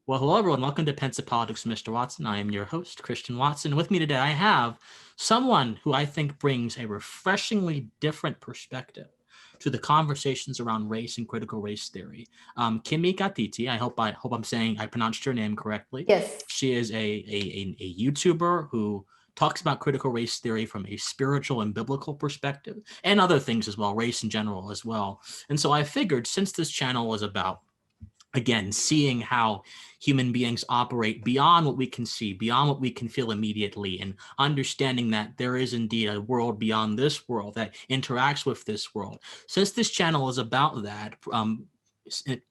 Well, hello, everyone. Welcome to Pensive Politics with Mr. Watson. I am your host, Christian Watson. With me today, I have someone who I think brings a refreshingly different perspective to the conversations around race and critical race theory. Kimi Katiti, I pronounced her name correctly. Yes. She is a YouTuber who talks about critical race theory from a spiritual and biblical perspective, and other things as well, race in general as well. And so I figured, since this channel is about, again, seeing how human beings operate beyond what we can see, beyond what we can feel immediately, and understanding that there is indeed a world beyond this world that interacts with this world. Since this channel is about that,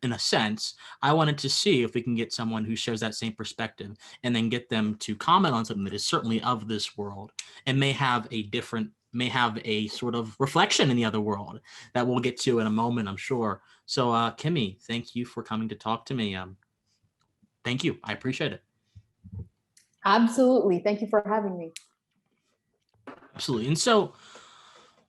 in a sense, I wanted to see if we can get someone who shares that same perspective and then get them to comment on something that is certainly of this world and may have a sort of reflection in the other world that we'll get to in a moment, I'm sure. So, Kimi, thank you for coming to talk to me. Thank you. I appreciate it. Absolutely. Thank you for having me. Absolutely. And so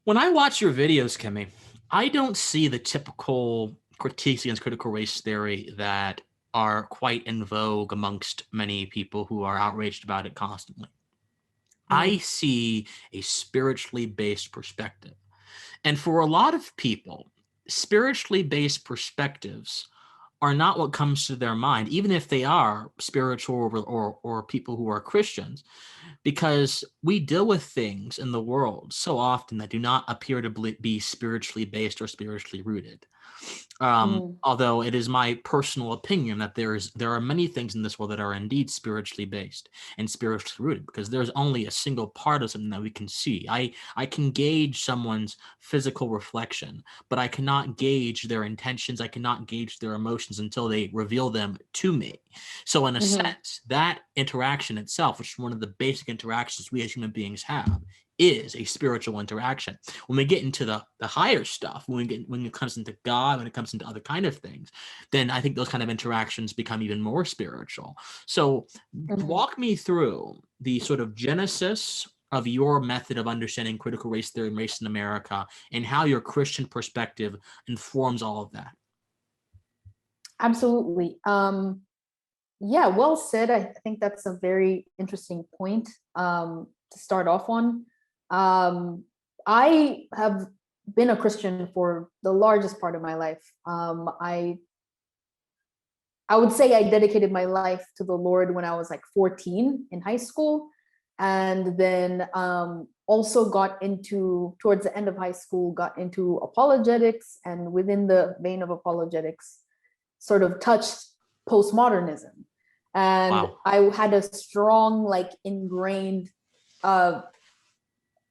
when I watch your videos, Kimi, I don't see the typical critiques against critical race theory that are quite in vogue amongst many people who are outraged about it constantly. I see a spiritually based perspective. And for a lot of people, spiritually based perspectives are not what comes to their mind, even if they are spiritual or people who are Christians, because we deal with things in the world so often that do not appear to be spiritually based or spiritually rooted. Although it is my personal opinion that there are many things in this world that are indeed spiritually based and spiritually rooted, because there's only a single part of something that we can see. I can gauge someone's physical reflection, but I cannot gauge their intentions. I cannot gauge their emotions until they reveal them to me. So in a sense, that interaction itself, which is one of the basic interactions we as human beings have, is a spiritual interaction. When we get into the higher stuff, when it comes into God, when it comes into other kind of things, then I think those kind of interactions become even more spiritual. So walk me through the sort of genesis of your method of understanding critical race theory and race in America, and how your Christian perspective informs all of that. Absolutely. Yeah, well said. I think that's a very interesting point to start off on. I have been a Christian for the largest part of my life. I would say I dedicated my life to the Lord when I was like 14 in high school, and then also got into, towards the end of high school, got into apologetics, and within the vein of apologetics, sort of touched postmodernism. And wow. I had a strong, like, ingrained,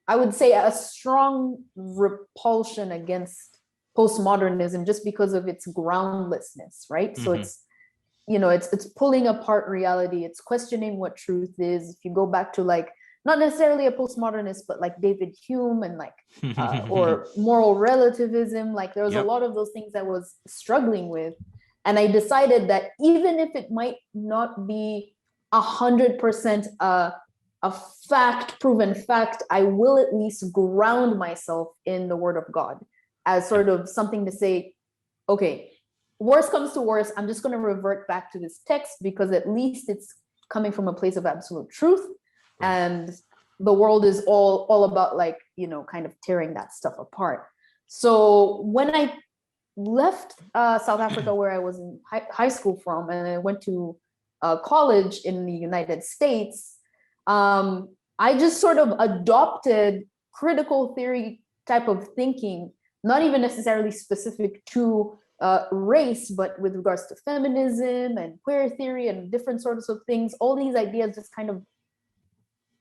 I would say a strong repulsion against postmodernism just because of its groundlessness, right? So it's, you know, it's pulling apart reality. It's questioning what truth is. If you go back to, like, not necessarily a postmodernist, but like David Hume and like, or moral relativism, like there was a lot of those things I was struggling with. And I decided that even if it might not be 100% a fact, proven fact, I will at least ground myself in the Word of God as sort of something to say, okay, worst comes to worst, I'm just going to revert back to this text because at least it's coming from a place of absolute truth. Right. And the world is all about, like, you know, kind of tearing that stuff apart. So when I left South Africa, where I was in high school from, and I went to college in the United States, I just sort of adopted critical theory type of thinking, not even necessarily specific to race, but with regards to feminism and queer theory and different sorts of things. All these ideas just kind of,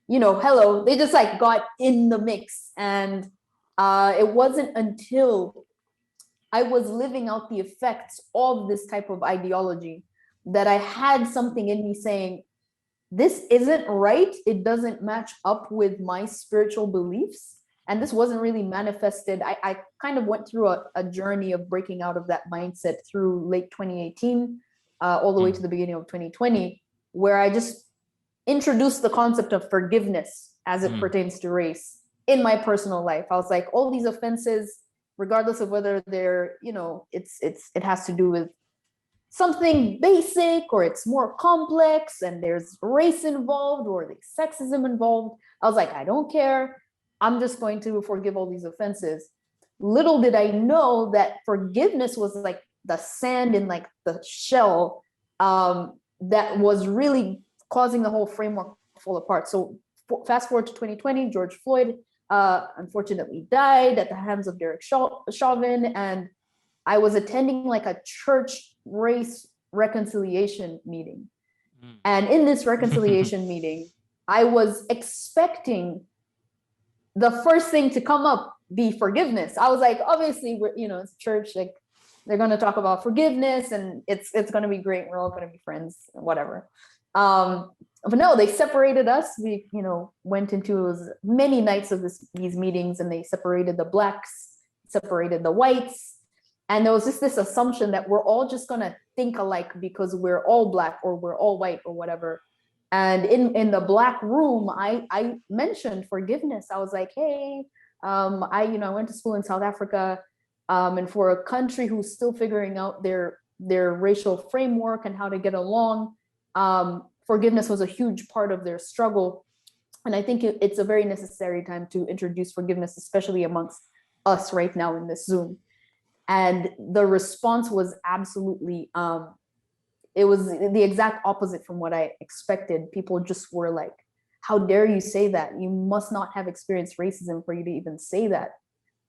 you know, they just like got in the mix. And it wasn't until I was living out the effects of this type of ideology that I had something in me saying, this isn't right. It doesn't match up with my spiritual beliefs. And this wasn't really manifested. I kind of went through a journey of breaking out of that mindset through late 2018, all the way to the beginning of 2020, where I just introduced the concept of forgiveness as it pertains to race in my personal life. I was like, all these offenses, regardless of whether they're, you know, it has to do with something basic or it's more complex and there's race involved or the sexism involved, I was like, I don't care. I'm just going to forgive all these offenses. Little did I know that forgiveness was like the sand in like the shell that was really causing the whole framework to fall apart. So fast forward to 2020, George Floyd unfortunately died at the hands of Derek Chauvin, and I was attending like a church race reconciliation meeting. And in this reconciliation meeting, I was expecting the first thing to come up be forgiveness. I was like, obviously, it's church, like they're going to talk about forgiveness and it's going to be great. We're all going to be friends, whatever. But no, they separated us. We, went into many nights of these meetings, and they separated the blacks, separated the whites. And there was just this assumption that we're all just going to think alike because we're all black or we're all white or whatever. And in the black room, I mentioned forgiveness. I was like, hey, I went to school in South Africa, and for a country who's still figuring out their racial framework and how to get along, forgiveness was a huge part of their struggle. And I think it's a very necessary time to introduce forgiveness, especially amongst us right now in this Zoom. And the response was absolutely, it was the exact opposite from what I expected. People just were like, how dare you say that? You must not have experienced racism for you to even say that.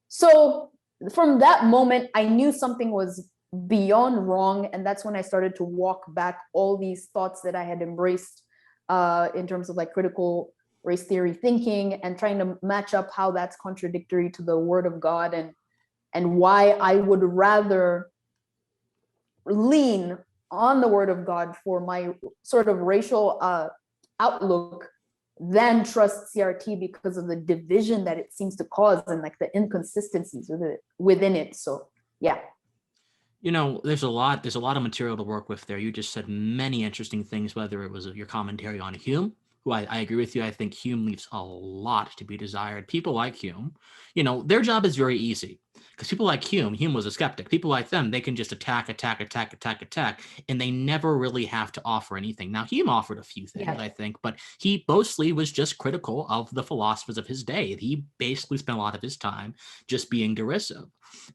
So from that moment, I knew something was beyond wrong. And that's when I started to walk back all these thoughts that I had embraced in terms of like critical race theory thinking, and trying to match up how that's contradictory to the word of God, and why I would rather lean on the word of God for my sort of racial outlook than trust CRT because of the division that it seems to cause and like the inconsistencies within it. So yeah. There's a lot of material to work with there. You just said many interesting things, whether it was your commentary on Hume, who I agree with you. I think Hume leaves a lot to be desired. People like Hume, their job is very easy because people like Hume was a skeptic. People like them, they can just attack, and they never really have to offer anything. Now, Hume offered a few things, I think, but he mostly was just critical of the philosophers of his day. He basically spent a lot of his time just being derisive.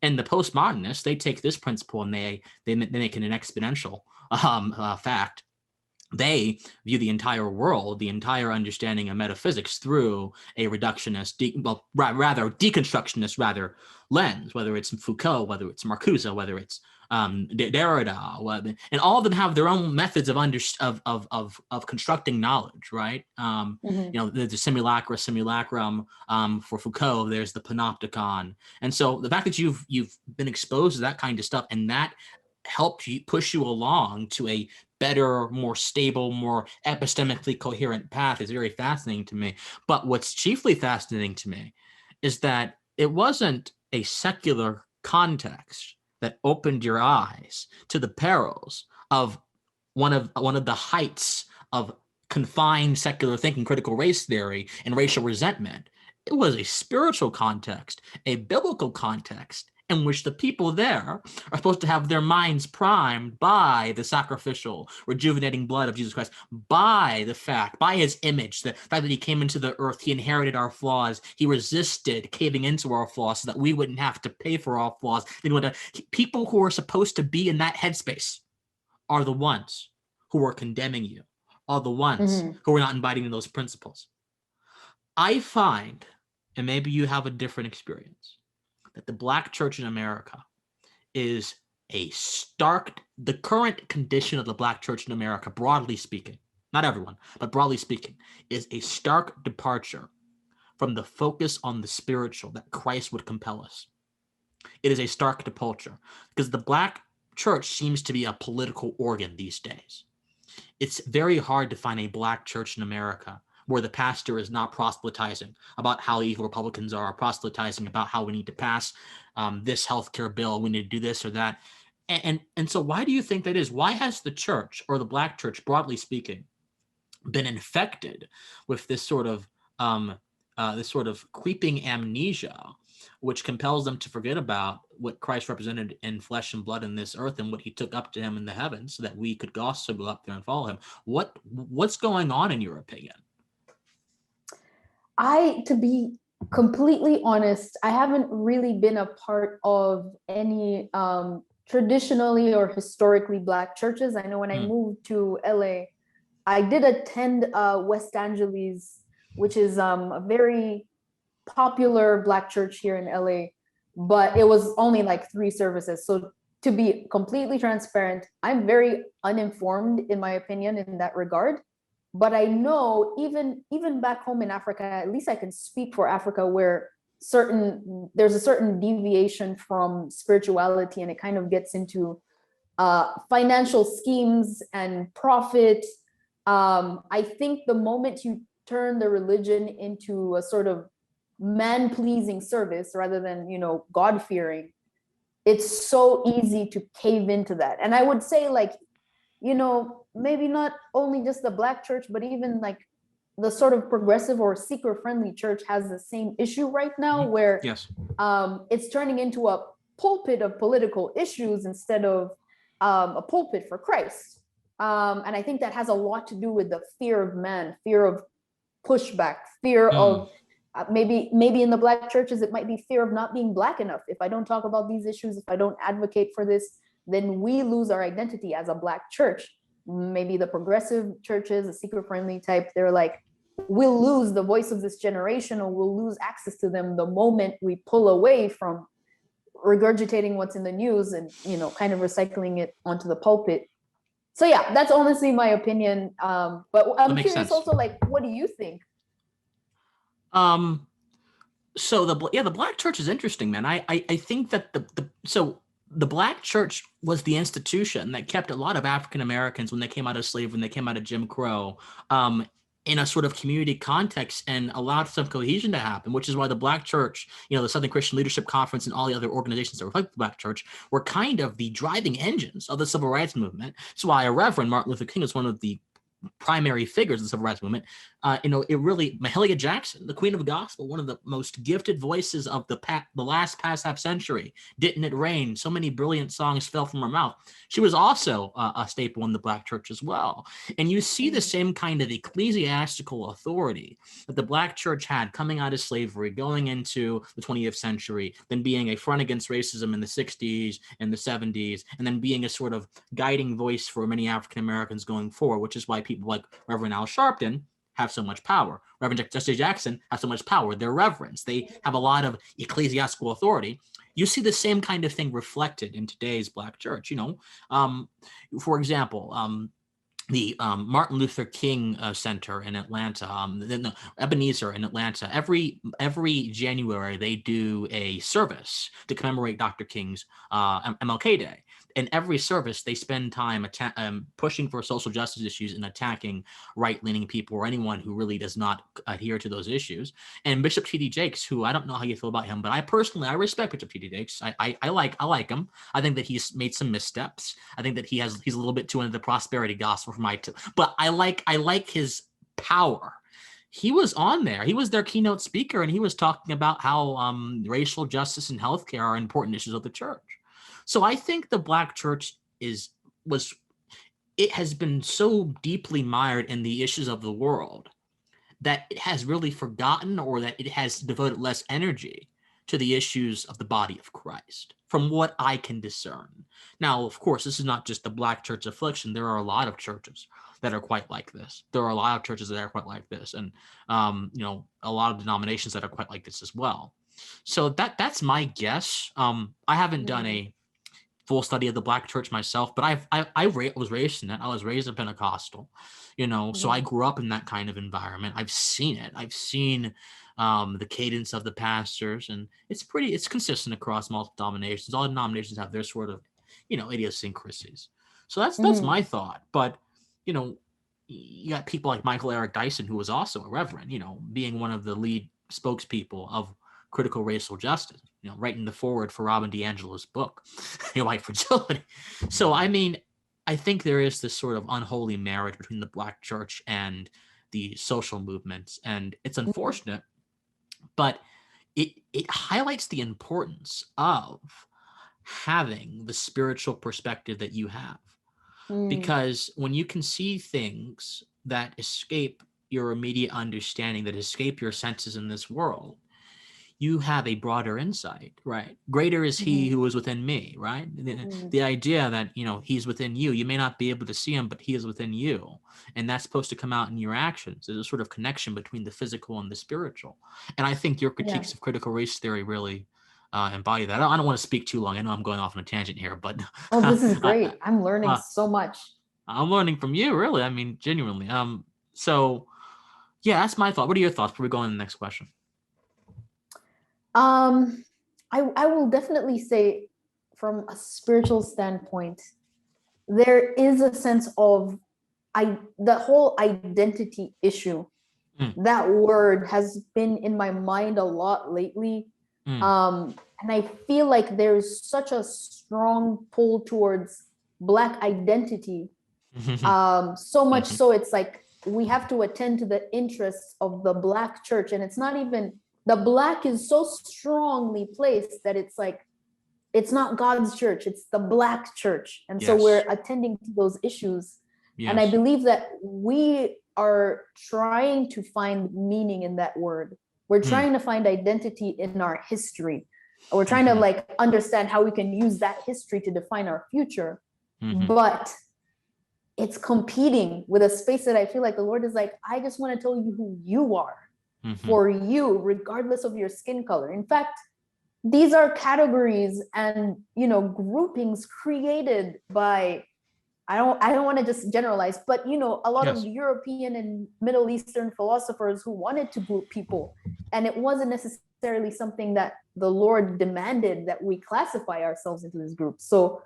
And the postmodernists, they take this principle and they make it an exponential fact. They view the entire world, the entire understanding of metaphysics through a reductionist, deconstructionist lens, whether it's Foucault, whether it's Marcuse, whether it's Derrida, and all of them have their own methods of constructing knowledge, right? There's the simulacrum for Foucault. There's the panopticon, and so the fact that you've been exposed to that kind of stuff, and that helped you push you along to a better, more stable, more epistemically coherent path is very fascinating to me. But what's chiefly fascinating to me is that it wasn't a secular context that opened your eyes to the perils of one of the heights of confined secular thinking, critical race theory, and racial resentment. It was a spiritual context, a biblical context, in which the people there are supposed to have their minds primed by the sacrificial, rejuvenating blood of Jesus Christ, by his image, the fact that he came into the earth, he inherited our flaws, he resisted caving into our flaws so that we wouldn't have to pay for our flaws. People who are supposed to be in that headspace are the ones who are condemning you, are the ones who are not inviting those principles. I find, and maybe you have a different experience, that the Black church in America is the current condition of the Black church in America, broadly speaking, not everyone, but broadly speaking, is a stark departure from the focus on the spiritual that Christ would compel us. It is a stark departure because the Black church seems to be a political organ these days. It's very hard to find a Black church in America where the pastor is not proselytizing about how evil Republicans are, proselytizing about how we need to pass this healthcare bill, we need to do this or that. And so why do you think that is? Why has the church, or the Black church, broadly speaking, been infected with this sort of creeping amnesia which compels them to forget about what Christ represented in flesh and blood in this earth and what he took up to him in the heavens so that we could also go up there and follow him. What's going on in your opinion? To be completely honest, I haven't really been a part of any traditionally or historically Black churches. I know when I moved to LA, I did attend West Angeles, which is a very popular Black church here in LA, but it was only like 3 services. So to be completely transparent, I'm very uninformed in my opinion in that regard. But I know even back home in Africa, at least I can speak for Africa, where there's a certain deviation from spirituality, and it kind of gets into financial schemes and profit. I think the moment you turn the religion into a sort of man-pleasing service rather than, God-fearing, it's so easy to cave into that. And I would say, like, maybe not only just the Black church, but even like the sort of progressive or seeker-friendly church has the same issue right now, where Yes. It's turning into a pulpit of political issues instead of a pulpit for Christ. And I think that has a lot to do with the fear of man, fear of pushback, fear of maybe in the Black churches, it might be fear of not being Black enough. If I don't talk about these issues, if I don't advocate for this, then we lose our identity as a Black church. Maybe the progressive churches, the seeker-friendly type, they're like, we'll lose the voice of this generation, or we'll lose access to them the moment we pull away from regurgitating what's in the news and, kind of recycling it onto the pulpit. So yeah, that's honestly my opinion. But I'm curious also, like, what do you think? So the Black church is interesting, man. I think that the Black church was the institution that kept a lot of African Americans when they came out of slavery, when they came out of Jim Crow, in a sort of community context, and allowed some cohesion to happen, which is why the Black church, the Southern Christian Leadership Conference and all the other organizations that reflect the Black church were kind of the driving engines of the civil rights movement. That's why a Reverend Martin Luther King is one of the primary figures of the civil rights movement. Mahalia Jackson, the Queen of the Gospel, one of the most gifted voices of the last past half century. Didn't It Rain? So many brilliant songs fell from her mouth. She was also a staple in the Black church as well. And you see the same kind of ecclesiastical authority that the Black church had coming out of slavery, going into the 20th century, then being a front against racism in the 60s and the 70s, and then being a sort of guiding voice for many African Americans going forward, which is why people like Reverend Al Sharpton have so much power. Reverend Jesse Jackson has so much power. They're reverends. They have a lot of ecclesiastical authority. You see the same kind of thing reflected in today's Black church. For example, the Martin Luther King Center in Atlanta, Ebenezer in Atlanta. Every January they do a service to commemorate Dr. King's MLK Day. In every service, they spend time pushing for social justice issues and attacking right-leaning people or anyone who really does not adhere to those issues. And Bishop T.D. Jakes, who I don't know how you feel about him, but I respect Bishop T.D. Jakes. I like him. I think that he's made some missteps. I think that he's a little bit too into the prosperity gospel for but I like his power. He was on there. He was their keynote speaker, and he was talking about how racial justice and healthcare are important issues of the church. So I think the Black church has been so deeply mired in the issues of the world that it has really forgotten, or that it has devoted less energy to the issues of the body of Christ, from what I can discern. Now, of course, this is not just the Black church affliction. There are a lot of churches that are quite like this. There are a lot of churches that are quite like this, and a lot of denominations that are quite like this as well. So that's my guess. I haven't done a full study of the Black church myself, but I was raised in it. I was raised a Pentecostal, so I grew up in that kind of environment. I've seen it. I've seen the cadence of the pastors, and it's consistent across multiple denominations. All denominations have their sort of, idiosyncrasies. So that's my thought. But, you got people like Michael Eric Dyson, who was also a reverend, being one of the lead spokespeople of critical racial justice, writing the foreword for Robin DiAngelo's book, White Fragility. So, I think there is this sort of unholy marriage between the Black church and the social movements, and it's unfortunate. But, it highlights the importance of having the spiritual perspective that you have. Because when you can see things that escape your immediate understanding, that escape your senses in this world, you have a broader insight, right? Greater is he who is within me, right? The idea that, he's within you, you may not be able to see him, but he is within you. And that's supposed to come out in your actions. There's a sort of connection between the physical and the spiritual. And I think your Yeah. critiques of critical race theory really embody that. I don't want to speak too long. I know I'm going off on a tangent here, but Oh, this is great. I'm learning so much. I'm learning from you, really. I mean, genuinely. So yeah, that's my thought. What are your thoughts before we go on to the next question? I will definitely say, from a spiritual standpoint, there is a sense of the whole identity issue. That word has been in my mind a lot lately. And I feel like there's such a strong pull towards Black identity. So much so it's like we have to attend to the interests of the Black church. And it's not even, the Black is so strongly placed that it's like, it's not God's church, it's the Black church. And so we're attending to those issues. And I believe that we are trying to find meaning in that word. We're trying to find identity in our history. We're trying to like understand how we can use that history to define our future. But it's competing with a space that I feel like the Lord is like, I just want to tell you who you are for you, regardless of your skin color. In fact, these are categories and, groupings created by, I don't want to just generalize, but, a lot of European and Middle Eastern philosophers who wanted to group people. And it wasn't necessarily something that the Lord demanded that we classify ourselves into this group. So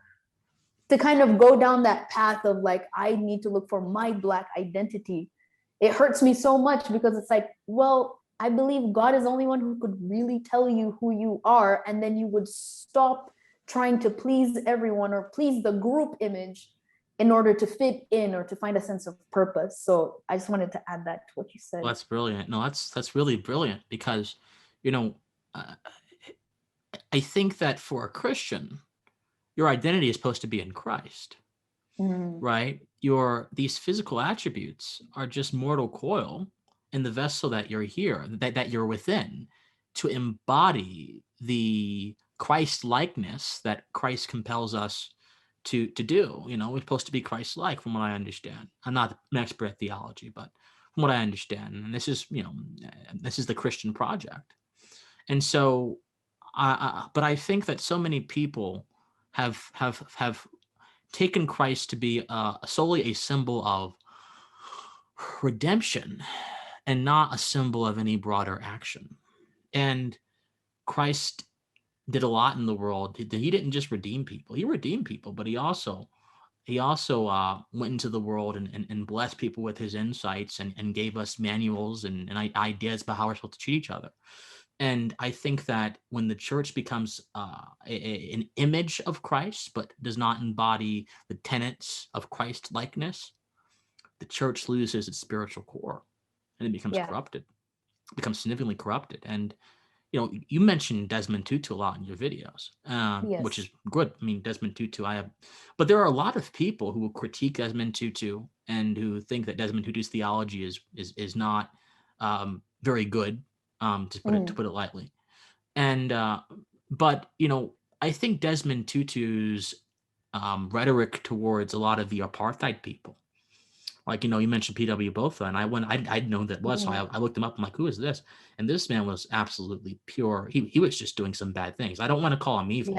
to kind of go down that path of like, I need to look for my Black identity, it hurts me so much because it's like, well, I believe God is the only one who could really tell you who you are. And then you would stop trying to please everyone or please the group image in order to fit in or to find a sense of purpose. So I just wanted to add that to what you said. Well, that's brilliant. No, that's really brilliant because, I think that for a Christian, your identity is supposed to be in Christ, right? These physical attributes are just mortal coil in the vessel that you're here, that you're within, to embody the Christ likeness that Christ compels us to do. We're supposed to be Christ-like, from what I understand. I'm not an expert at theology, but from what I understand, and this is the Christian project. And so, but I think that so many people have taken Christ to be solely a symbol of redemption and not a symbol of any broader action. And Christ did a lot in the world. He didn't just redeem people. He redeemed people, but he also went into the world and blessed people with his insights and gave us manuals and ideas about how we're supposed to treat each other. And I think that when the church becomes an image of Christ, but does not embody the tenets of Christ likeness, the church loses its spiritual core and it becomes corrupted, becomes significantly corrupted. And you mentioned Desmond Tutu a lot in your videos, which is good. I mean, Desmond Tutu, but there are a lot of people who will critique Desmond Tutu and who think that Desmond Tutu's theology is not very good, to put it lightly. And but I think Desmond Tutu's rhetoric towards a lot of the apartheid people, like, you mentioned P.W. Botha, and I'd known that was, so I looked him up. I'm like, who is this? And this man was absolutely pure. He was just doing some bad things. I don't want to call him evil,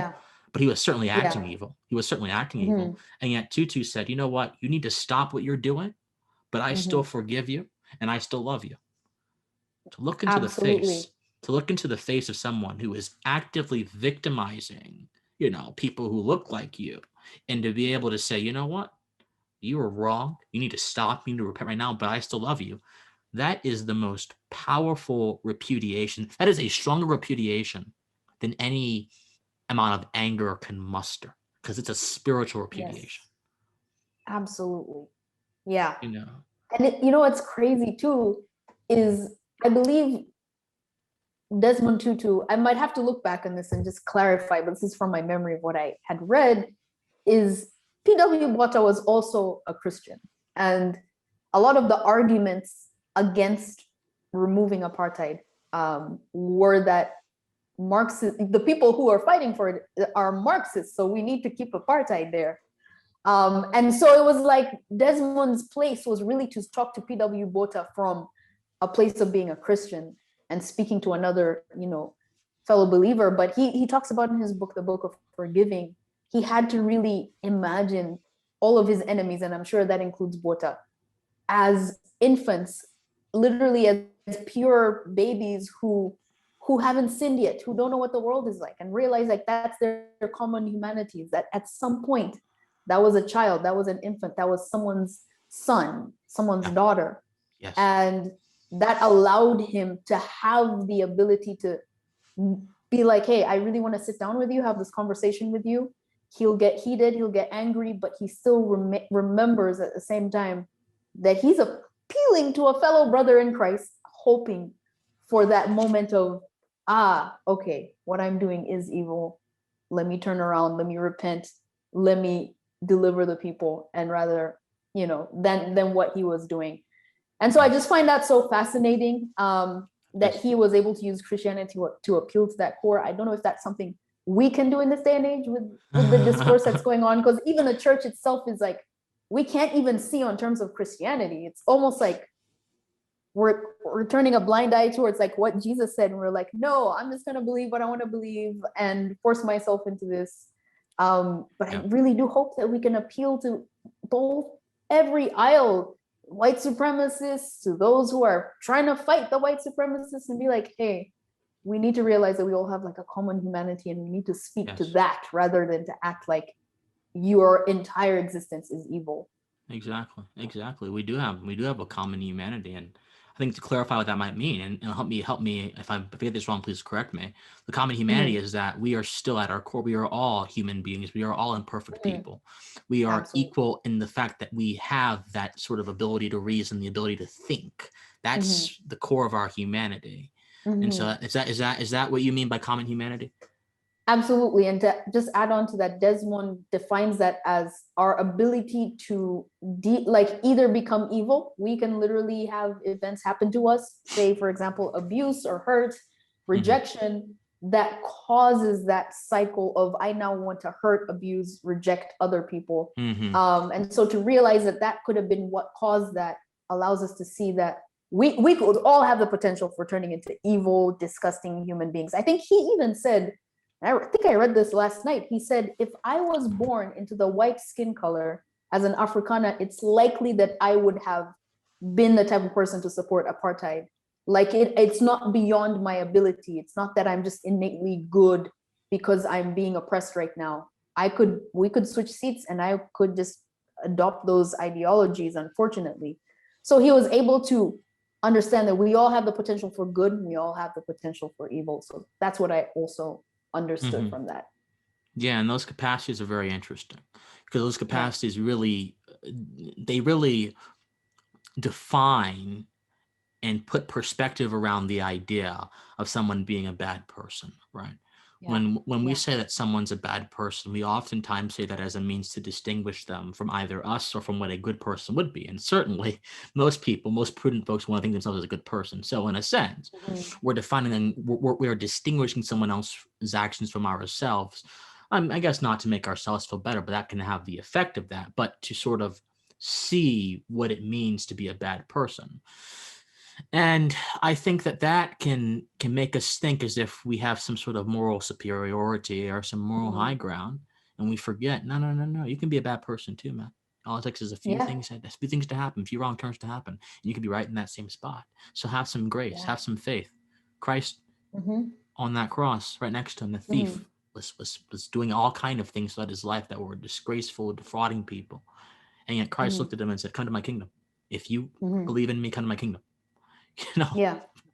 but he was certainly acting evil. He was certainly acting evil. And yet Tutu said, you know what? You need to stop what you're doing, but I still forgive you and I still love you. To look into the face of someone who is actively victimizing, people who look like you, and to be able to say, you know what? You are wrong. You need to stop. You need to repent right now, but I still love you. That is the most powerful repudiation. That is a stronger repudiation than any amount of anger can muster, because it's a spiritual repudiation. Yes. Absolutely. Yeah. And what's crazy too is I believe Desmond Tutu, I might have to look back on this and just clarify, but this is from my memory of what I had read, is P.W. Botha was also a Christian. And a lot of the arguments against removing apartheid were that Marxist, the people who are fighting for it are Marxists, so we need to keep apartheid there. And so it was like Desmond's place was really to talk to P.W. Botha from a place of being a Christian and speaking to another, fellow believer. But he talks about in his book, The Book of Forgiving, he had to really imagine all of his enemies, and I'm sure that includes Botha, as infants, literally as pure babies who haven't sinned yet, who don't know what the world is like, and realize like that's their common humanities, that at some point that was a child, that was an infant, that was someone's son, someone's daughter. Yes. And that allowed him to have the ability to be like, hey, I really want to sit down with you, have this conversation with you. He'll get heated, he'll get angry, but he still remembers at the same time that he's appealing to a fellow brother in Christ, hoping for that moment of, okay, what I'm doing is evil. Let me turn around, let me repent, let me deliver the people, and rather, than what he was doing. And so I just find that so fascinating, that he was able to use Christianity to appeal to that core. I don't know if that's something we can do in this day and age with the discourse that's going on, because even the church itself is like, we can't even see on terms of Christianity. It's almost like we're turning a blind eye towards like what Jesus said, and we're like, no, I'm just going to believe what I want to believe and force myself into this. But I really do hope that we can appeal to both every aisle, white supremacists, to those who are trying to fight the white supremacists, and be like, hey, we need to realize that we all have like a common humanity, and we need to speak to that rather than to act like your entire existence is evil. Exactly. We do have a common humanity, and I think to clarify what that might mean, and help me if I get this wrong, please correct me. The common humanity is that we are still at our core, we are all human beings. We are all imperfect people. We are equal in the fact that we have that sort of ability to reason, the ability to think. That's the core of our humanity. And so is that what you mean by common humanity? Absolutely. And to just add on to that, Desmond defines that as our ability to either become evil. We can literally have events happen to us, say, for example, abuse or hurt, rejection, that causes that cycle of, I now want to hurt, abuse, reject other people. And so to realize that could have been what caused that allows us to see that we could all have the potential for turning into evil, disgusting human beings. I think he even said, I think I read this last night, he said, if I was born into the white skin color as an Afrikaner, it's likely that I would have been the type of person to support apartheid. Like it's not beyond my ability. It's not that I'm just innately good because I'm being oppressed right now. We could switch seats and I could just adopt those ideologies, unfortunately. So he was able to understand that we all have the potential for good and we all have the potential for evil. So that's what I also understood from that. Yeah, and those capacities are very interesting, because those capacities really define and put perspective around the idea of someone being a bad person, right? When we say that someone's a bad person, we oftentimes say that as a means to distinguish them from either us or from what a good person would be. And certainly most prudent folks want to think themselves as a good person. So in a sense, we're defining we're distinguishing someone else's actions from ourselves. I guess not to make ourselves feel better, but that can have the effect of that, but to sort of see what it means to be a bad person. And I think that can make us think as if we have some sort of moral superiority or some moral high ground, and we forget, no, you can be a bad person too, man. All it takes is a few things to happen, a few wrong turns to happen, and you can be right in that same spot. So have some grace, have some faith. Christ on that cross, right next to him, the thief was doing all kind of things throughout his life that were disgraceful, defrauding people, and yet Christ looked at him and said, "Come to my kingdom. If you believe in me, come to my kingdom."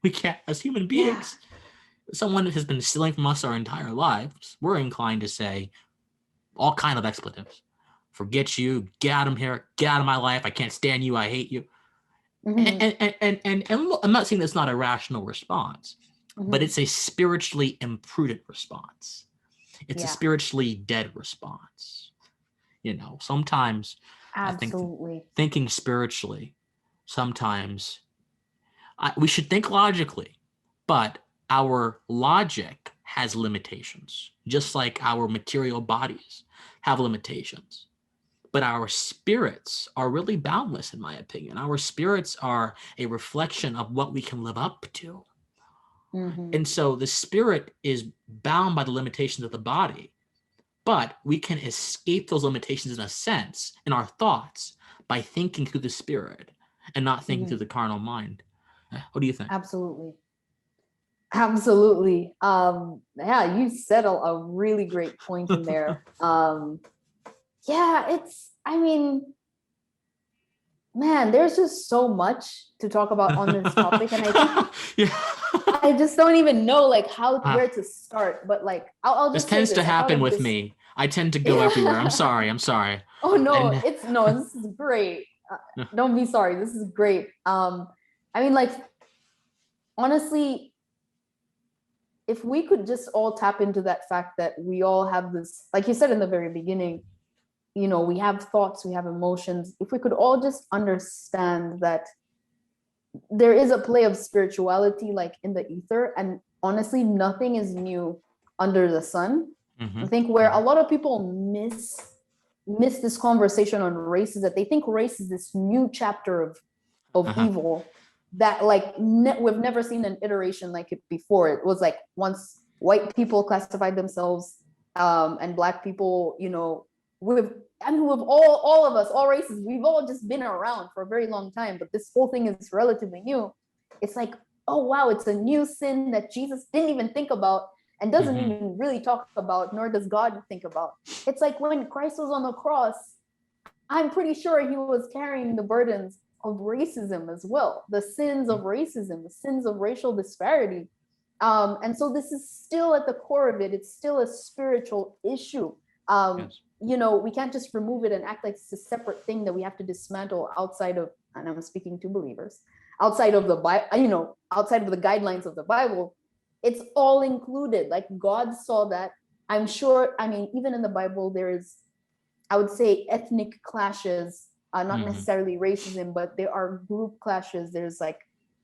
We can't, as human beings, someone that has been stealing from us our entire lives, we're inclined to say all kind of expletives. Forget you, get out of here, get out of my life, I can't stand you, I hate you. And I'm not saying that's not a rational response, but it's a spiritually imprudent response. It's a Yeah, spiritually dead response. Sometimes I think absolutely. thinking spiritually, sometimes we should think logically, but our logic has limitations, just like our material bodies have limitations. But our spirits are really boundless, in my opinion. Our spirits are a reflection of what we can live up to. Mm-hmm. And so the spirit is bound by the limitations of the body, but we can escape those limitations in a sense in our thoughts by thinking through the spirit and not thinking through the carnal mind. What do you think? Absolutely. Absolutely. Yeah, you said a really great point in there. Yeah, I mean, man, there's just so much to talk about on this topic. And I think Yeah. I just don't even know like where to start. But like I'll This just say tends to this. I thought happen of with this. me. I tend to go everywhere. I'm sorry. Oh no, And this is great. Don't be sorry. This is great. I mean, like, honestly, if we could just all tap into that fact that we all have this, like you said in the very beginning, we have thoughts, we have emotions. If we could all just understand that there is a play of spirituality like in the ether, and honestly, nothing is new under the sun. I think where a lot of people miss this conversation on race is that they think race is this new chapter of evil that like we've never seen an iteration like it before. It was like once white people classified themselves and black people, we've all of us, all races, we've all just been around for a very long time, but this whole thing is relatively new. It's like, oh wow, it's a new sin that Jesus didn't even think about and doesn't even really talk about, nor does God think about. It's like when Christ was on the cross, I'm pretty sure he was carrying the burdens of racism as well, the sins of racism, the sins of racial disparity. And so this is still at the core of it. It's still a spiritual issue. yes. We can't just remove it and act like it's a separate thing that we have to dismantle outside of, and I'm speaking to believers, outside of the Bible, outside of the guidelines of the Bible. It's all included. Like God saw that. I'm sure, I mean, even in the Bible, there is, I would say, ethnic clashes, not necessarily racism, but there are group clashes. There's like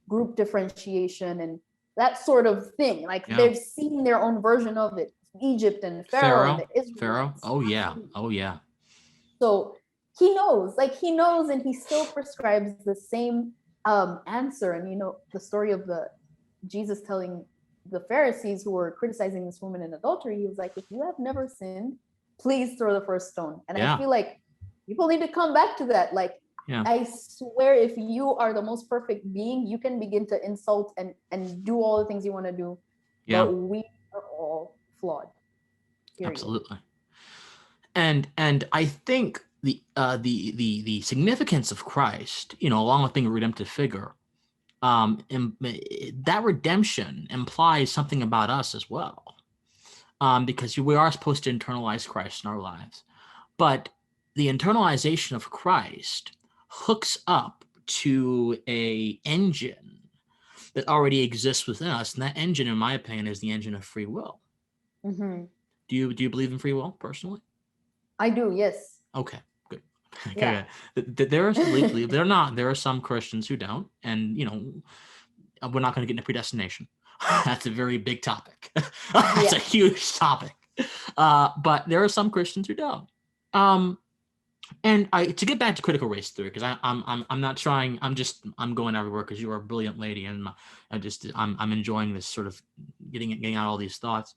group differentiation and that sort of thing. Like they've seen their own version of it. Egypt and Pharaoh and the Israelites. Oh yeah. Oh yeah. So he knows, and he still prescribes the same answer. And the story of Jesus telling the Pharisees who were criticizing this woman in adultery, he was like, if you have never sinned, please throw the first stone. And I feel like people need to come back to that. Like, I swear, if you are the most perfect being, you can begin to insult and do all the things you want to do. Yeah. But we are all flawed. Period. Absolutely. And I think the significance of Christ, along with being a redemptive figure, that redemption implies something about us as well, because we are supposed to internalize Christ in our lives. But the internalization of Christ hooks up to a engine that already exists within us, and that engine, in my opinion, is the engine of free will. Do you believe in free will personally? I do, yes. Okay, good. Okay. Yeah. Believe it or not, there are some Christians who don't, and we're not going to get into predestination. That's a very big topic. That's a huge topic. But there are some Christians who don't. And to get back to critical race theory, because I'm not trying. I'm going everywhere because you are a brilliant lady, and I'm enjoying this sort of getting out all these thoughts.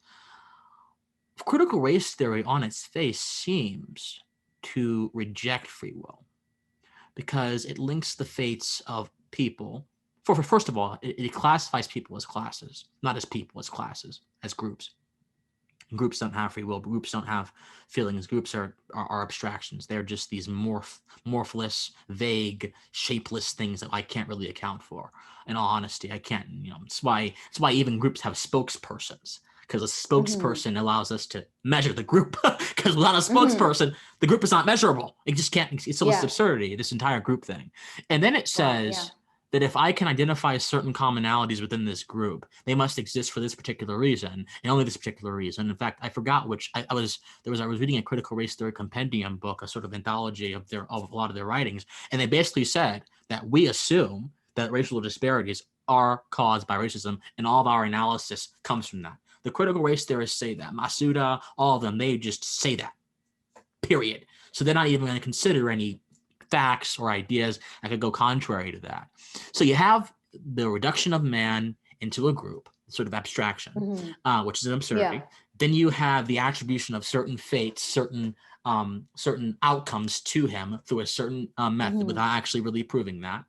Critical race theory on its face seems to reject free will because it links the fates of people. First of all, it classifies people as classes, not as people, as classes, as groups. Groups don't have free will. Groups don't have feelings. Groups are abstractions. They're just these morphless, vague, shapeless things that I can't really account for. In all honesty, I can't. It's why even groups have spokespersons, because a spokesperson allows us to measure the group. Because without a spokesperson, the group is not measurable. It just can't. It's almost absurdity. This entire group thing. And then it says that if I can identify certain commonalities within this group, they must exist for this particular reason and only this particular reason. In fact, I forgot which I was reading a critical race theory compendium book, a sort of anthology of a lot of their writings, and they basically said that we assume that racial disparities are caused by racism, and all of our analysis comes from that. The critical race theorists say that. Masuda, all of them, they just say that. Period. So they're not even going to consider any facts or ideas that could go contrary to that. So you have the reduction of man into a group, sort of abstraction, which is an absurdity. Yeah. Then you have the attribution of certain fates, certain outcomes to him through a certain method without actually really proving that.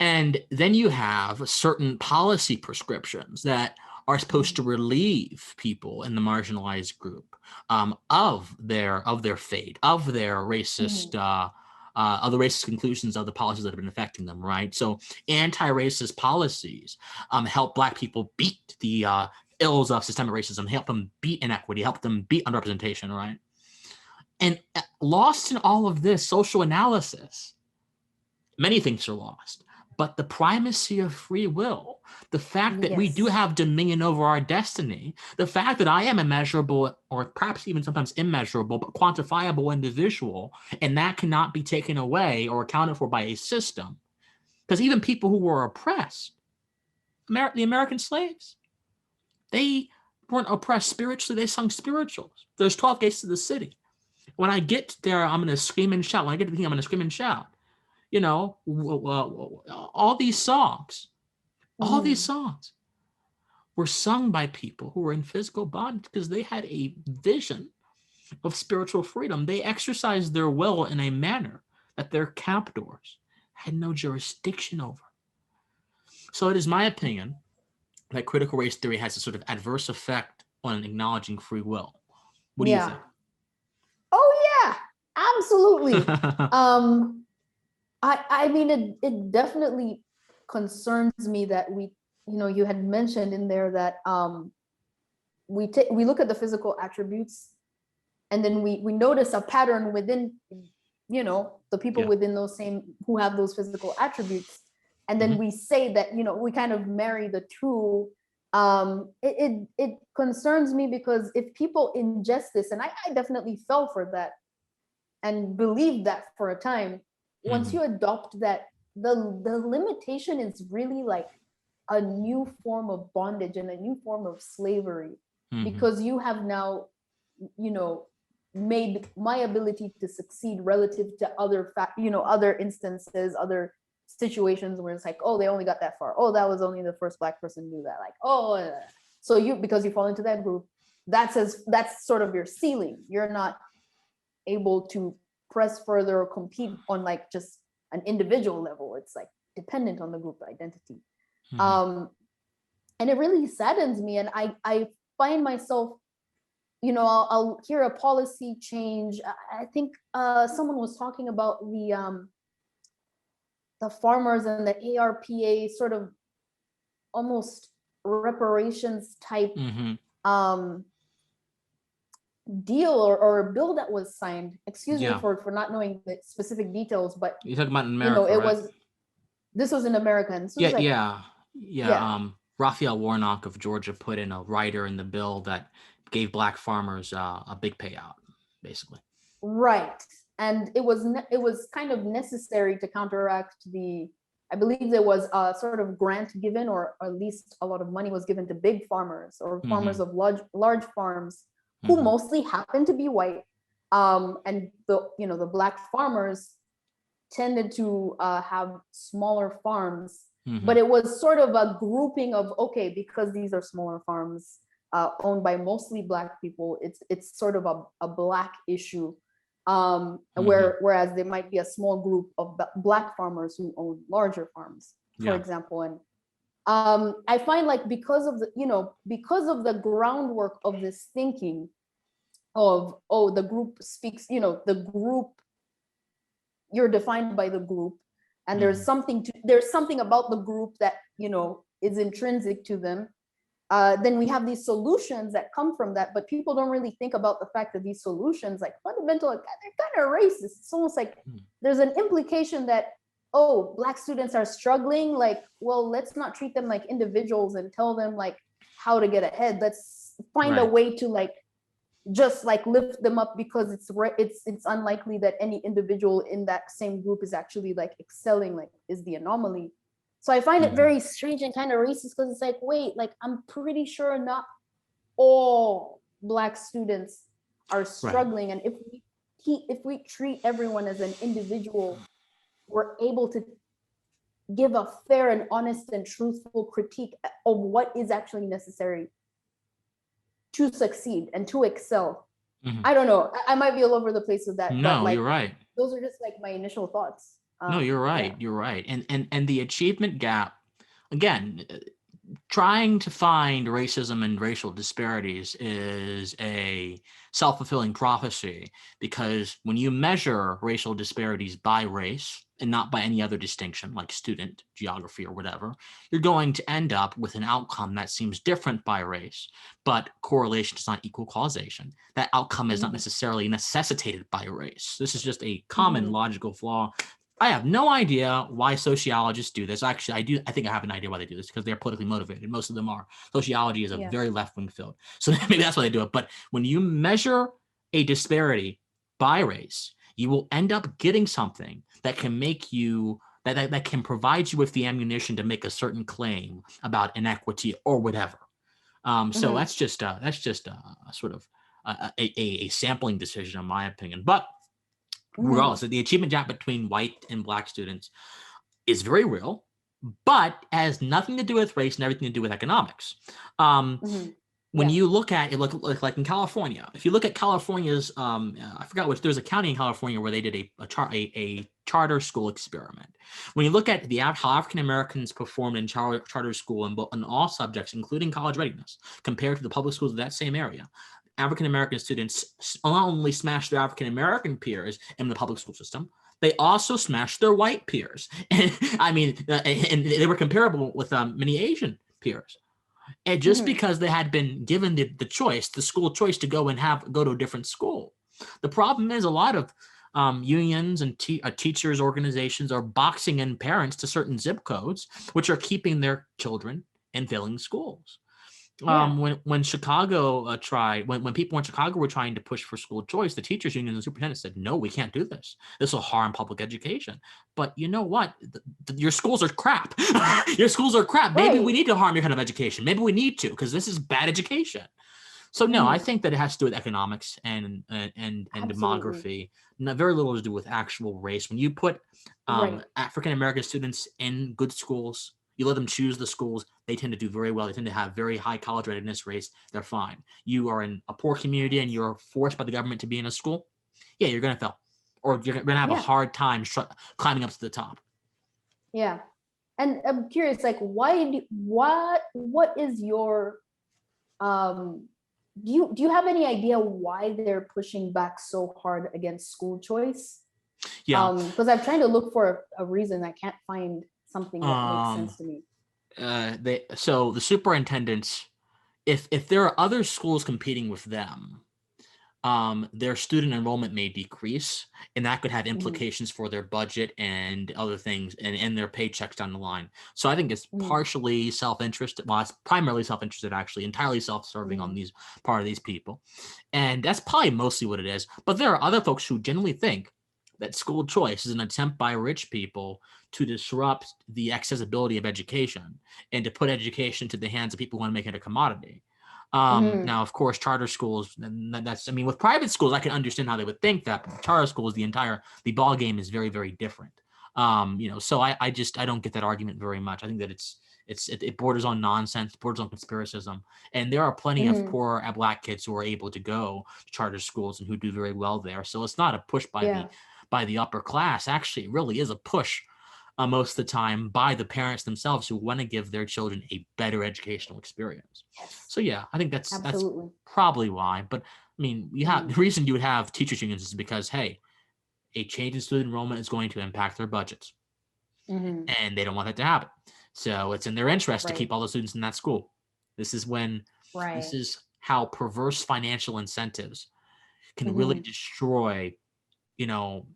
And then you have certain policy prescriptions that are supposed to relieve people in the marginalized group of their fate, of their racist of the racist conclusions of the policies that have been affecting them, right? So anti-racist policies help Black people beat the ills of systemic racism, help them beat inequity, help them beat underrepresentation, right? And lost in all of this social analysis, many things are lost. But the primacy of free will, the fact that we do have dominion over our destiny, the fact that I am a measurable, or perhaps even sometimes immeasurable, but quantifiable individual, and that cannot be taken away or accounted for by a system. Because even people who were oppressed, the American slaves, they weren't oppressed spiritually, they sung spirituals. There's 12 gates to the city. When I get there, I'm going to scream and shout. When I get to the king, I'm going to scream and shout. You know, all these songs were sung by people who were in physical bodies because they had a vision of spiritual freedom. They exercised their will in a manner that their captors had no jurisdiction over. So it is my opinion that critical race theory has a sort of adverse effect on acknowledging free will. What do you think? Oh yeah, absolutely. I mean, it definitely concerns me that you had mentioned in there that we look at the physical attributes, and then we notice a pattern within, the people within those same who have those physical attributes, and then we say that we kind of marry the two. It concerns me because if people ingest this, and I definitely fell for that and believed that for a time. Once you adopt that, the limitation is really like a new form of bondage and a new form of slavery, because you have now, made my ability to succeed relative to other instances, other situations where it's like, oh, they only got that far. Oh, that was only the first Black person to do that. Like, oh, so because you fall into that group, that's sort of your ceiling. You're not able to press further or compete on like just an individual level. It's like dependent on the group identity. And it really saddens me. And I find myself, I'll hear a policy change. I think someone was talking about the farmers and the ARPA sort of almost reparations type deal or bill that was signed. Excuse me for not knowing the specific details, but you're talking about in America, this was in America. And so Raphael Warnock of Georgia put in a rider in the bill that gave Black farmers a big payout, basically. Right, and it was kind of necessary to counteract I believe there was a sort of grant given, or at least a lot of money was given to big farmers or farmers of large farms, who mostly happen to be white, and the Black farmers tended to have smaller farms, but it was sort of a grouping of, okay, because these are smaller farms owned by mostly Black people, it's sort of a Black issue, whereas there might be a small group of Black farmers who own larger farms, for example. And I find like because of the groundwork of this thinking of, oh, the group speaks, the group, you're defined by the group, and there's something about the group that is intrinsic to them. Then we have these solutions that come from that, but people don't really think about the fact that these solutions, like fundamental, they're kind of racist. It's almost like there's an implication that oh, Black students are struggling, like, well, let's not treat them like individuals and tell them like how to get ahead. Let's find a Right. way to like just like lift them up, because it's unlikely that any individual in that same group is actually like excelling, like is the anomaly. So I find it Mhm. very strange and kind of racist, because it's like, wait, like I'm pretty sure not all Black students are Right. struggling, and if we treat everyone as an individual, we're able to give a fair and honest and truthful critique of what is actually necessary to succeed and to excel. Mhm. I don't know. I might be all over the place with that, but No, like you're right. those are just like my initial thoughts. No, you're Yeah. right. You're right. And the achievement gap, again, trying to find racism and racial disparities is a self-fulfilling prophecy, because when you measure racial disparities by race and not by any other distinction like student, geography, or whatever, you're going to end up with an outcome that seems different by race, but correlation does not equal causation. That outcome is not Mm-hmm. necessarily necessitated by race. This is just a common Mm-hmm. logical flaw. I have no idea why sociologists do this. Actually, I do. I think I have an idea why they do this, because they're politically motivated. Most of them are. Sociology is a Yeah. very left-wing field, so maybe that's why they do it. But when you measure a disparity by race, you will end up getting something that can make you that can provide you with the ammunition to make a certain claim about inequity or whatever. So Mm-hmm. that's just a sort of a sampling decision, in my opinion. But Mm-hmm. regardless, the achievement gap between white and Black students is very real, but has nothing to do with race and everything to do with economics. Um, Mm-hmm. when Yeah. you look at it, look like in California, if you look at California's, I forgot which, there's a county in California where they did a charter school experiment. When you look at how African Americans performed in charter school in all subjects, including college readiness, compared to the public schools of that same area, African American students not only smashed their African American peers in the public school system, they also smashed their white peers. And I mean, and they were comparable with many Asian peers. And just Mm-hmm. because they had been given the choice, the school choice to go to a different school. The problem is a lot of unions and teachers organizations are boxing in parents to certain zip codes, which are keeping their children in failing schools. Yeah. When Chicago when people in Chicago were trying to push for school choice, the teachers union and the superintendent said, no, we can't do this. This will harm public education. But you know what? Your schools are crap. Your schools are crap. Maybe we Right. need to harm your kind of education. Maybe we need to, because this is bad education. So no, I Mm-hmm. think that it has to do with economics and Absolutely. demography. Very little to do with actual race. When you put Right. African American students in good schools, you let them choose the schools, they tend to do very well. They tend to have very high college readiness rates. They're fine. You are in a poor community and you're forced by the government to be in a school. Yeah, you're gonna fail, or you're gonna have a Yeah. hard time climbing up to the top. Yeah. And I'm curious, like, what is your um do you have any idea why they're pushing back so hard against school choice? Yeah. Because I'm trying to look for a reason. I can't find something that makes Um. sense to me. So the superintendents, if there are other schools competing with them, their student enrollment may decrease, and that could have Mm-hmm. implications for their budget and other things, and their paychecks down the line. So I think it's Mm-hmm. partially self-interested. Well, it's primarily self-interested, actually, entirely self-serving on Mm-hmm. these part of these people, and that's probably mostly what it is. But there are other folks who generally think that school choice is an attempt by rich people to disrupt the accessibility of education and to put education to the hands of people who want to make it a commodity. Mm-hmm. Now, of course, charter schools, and that's, I mean, with private schools, I can understand how they would think that. But charter schools, the ball game is very, very different. So I don't get that argument very much. I think that it borders on nonsense, borders on conspiracism, and there are plenty of Mm-hmm. poor Black kids who are able to go to charter schools and who do very well there. So it's not a push Yeah. by the upper class. Actually, it really is a push most of the time by the parents themselves who want to give their children a better educational experience. Yes. So yeah, I think that's Absolutely. probably why. But I mean, Mm-hmm. the reason you would have teachers unions is because, hey, a change in student enrollment is going to impact their budgets, Mm-hmm. and they don't want that to happen. So it's in their interest to Right. keep all the students in that school. This is when this Right. is how perverse financial incentives can really Mm-hmm. destroy, you know,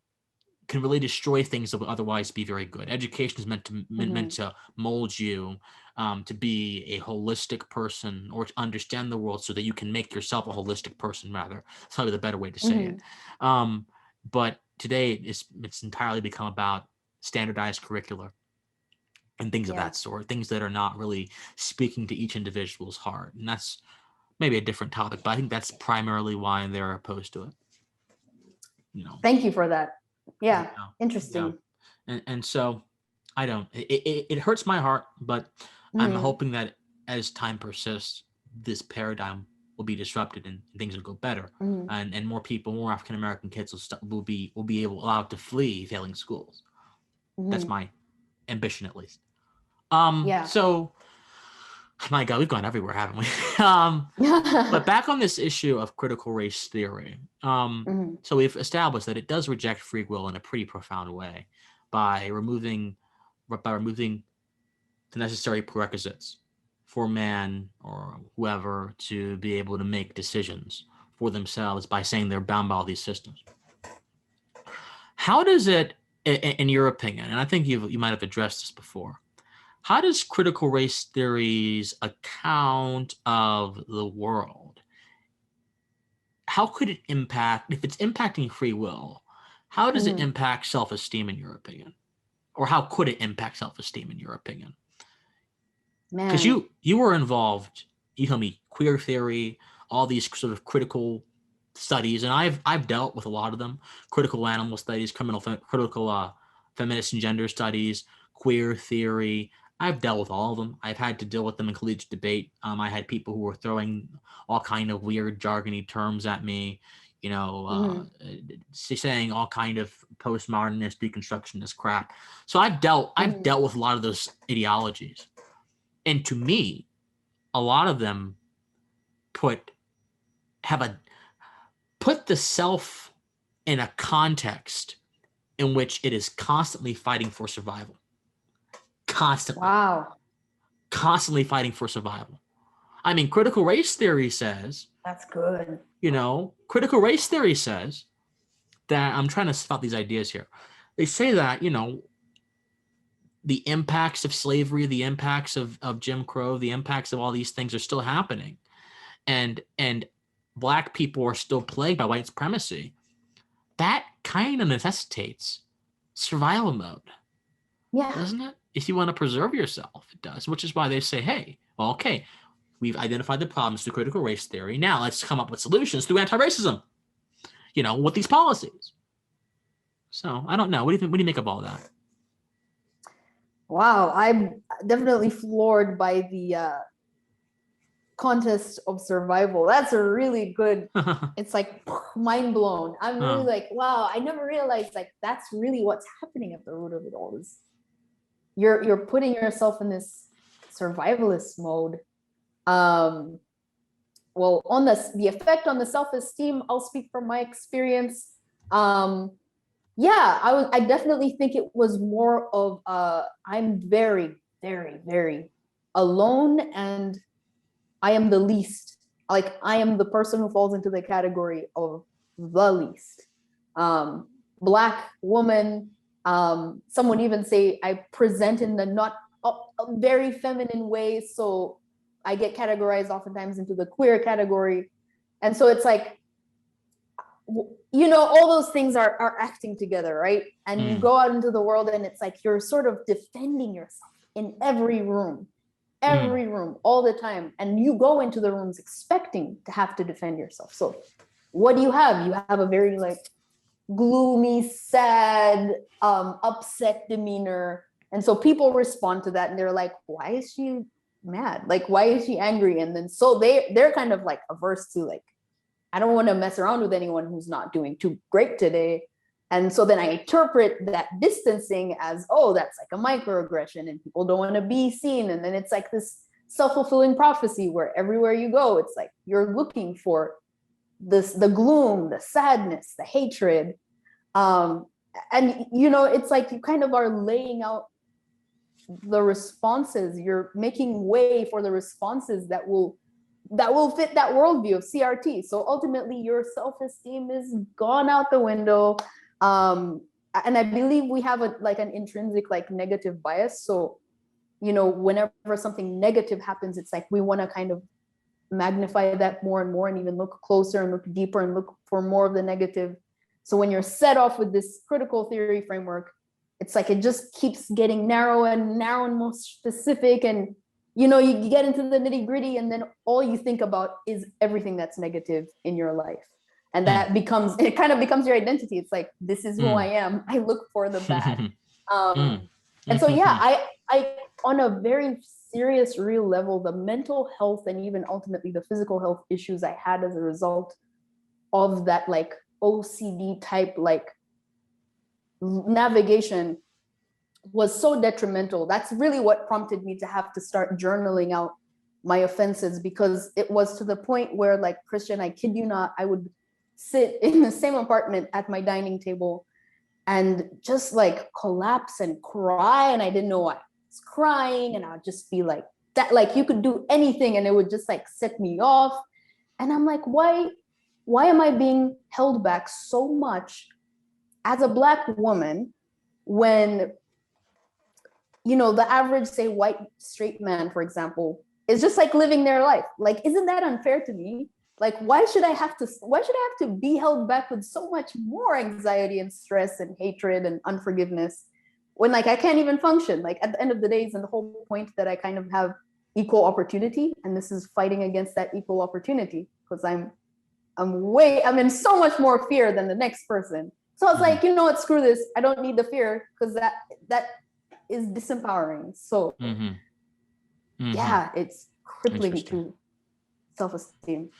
can really destroy things that would otherwise be very good. Education is meant to mold you to be a holistic person, or to understand the world so that you can make yourself a holistic person, rather. That's probably the better way to say it. But today it's entirely become about standardized curricula and things of that sort, things that are not really speaking to each individual's heart. And that's maybe a different topic, but I think that's primarily why they're opposed to it. Thank you for that. Yeah. Interesting. Yeah. And so it hurts my heart, but I'm hoping that as time persists, this paradigm will be disrupted and things will go better. And more people, more African American kids will be allowed to flee failing schools. That's my ambition, at least. So, my God, we've gone everywhere, haven't we? But back on this issue of critical race theory. So we've established that it does reject free will in a pretty profound way by removing the necessary prerequisites for man or whoever to be able to make decisions for themselves, by saying they're bound by all these systems. How does it, in your opinion, and I think you might have addressed this before, how does critical race theory's account of the world, how could it impact, if it's impacting free will, how does it impact self-esteem, in your opinion? Or how could it impact self-esteem, in your opinion? Because you were involved, you told me, queer theory, all these sort of critical studies, and I've dealt with a lot of them: critical animal studies, critical feminist and gender studies, queer theory. I've dealt with all of them. I've had to deal with them in collegiate debate. I had people who were throwing all kind of weird jargony terms at me, saying all kind of postmodernist, deconstructionist crap. So I've dealt with a lot of those ideologies. And to me, a lot of them put the self in a context in which it is constantly fighting for survival. Constantly. Wow. Constantly fighting for survival. I mean, critical race theory says... That's good. Critical race theory says that... I'm trying to spot these ideas here. They say that, the impacts of slavery, the impacts of Jim Crow, the impacts of all these things are still happening. And Black people are still plagued by white supremacy. That kind of necessitates survival mode. Yeah. Doesn't it? If you want to preserve yourself, it does, which is why they say, hey, well, okay, we've identified the problems through critical race theory. Now let's come up with solutions through anti-racism, with these policies. So I don't know. What do you make of all that? Wow. I'm definitely floored by the contest of survival. That's a really good, it's like mind blown. I'm really like, wow, I never realized like that's really what's happening at the root of it all. Is you're putting yourself in this survivalist mode. Well, on the effect on the self-esteem, I'll speak from my experience. I definitely think it was more of I'm very, very, very alone, and I am the least. Like, I am the person who falls into the category of the least. Black woman. Some would even say I present in the not a very feminine way, so I get categorized oftentimes into the queer category. And so it's like, all those things are acting together, right? And you go out into the world and it's like you're sort of defending yourself in every room, all the time. And you go into the rooms expecting to have to defend yourself. So what do you have? You have a very like gloomy, sad, upset demeanor. And so people respond to that and they're like, why is she mad? Like, why is she angry? And then so they're kind of like averse to like, I don't want to mess around with anyone who's not doing too great today. And so then I interpret that distancing as, oh, that's like a microaggression and people don't want to be seen. And then it's like this self-fulfilling prophecy where everywhere you go, it's like you're looking for the gloom, the sadness, the hatred. And it's like you kind of are laying out the responses. You're making way for the responses that will fit that worldview of CRT. So ultimately your self-esteem is gone out the window. and I believe we have an intrinsic like negative bias. So, you know, whenever something negative happens, it's like we want to kind of magnify that more and more, and even look closer and look deeper and look for more of the negative. So when you're set off with this critical theory framework, it's like it just keeps getting narrow and more specific, and you know, you get into the nitty gritty, and then all you think about is everything that's negative in your life. And that it kind of becomes your identity. It's like, this is who I am. I look for the bad. And so, yeah, I, on a very serious, real level, the mental health and even ultimately the physical health issues I had as a result of that like OCD type like navigation was so detrimental. That's really what prompted me to have to start journaling out my offenses, because it was to the point where, like, Christian, I kid you not, I would sit in the same apartment at my dining table and just like collapse and cry, and I didn't know why I was crying, and I'd just be like that, like you could do anything and it would just like set me off. And I'm like, why am I being held back so much as a Black woman when, you know, the average, say, white straight man, for example, is just like living their life? Like, isn't that unfair to me? Like, why should I have to be held back with so much more anxiety and stress and hatred and unforgiveness when, like, I can't even function? Like, at the end of the day, isn't the whole point that I kind of have equal opportunity? And this is fighting against that equal opportunity, because I'm in so much more fear than the next person. So I was like, you know what, screw this. I don't need the fear, because that is disempowering. So yeah, it's crippling to self-esteem.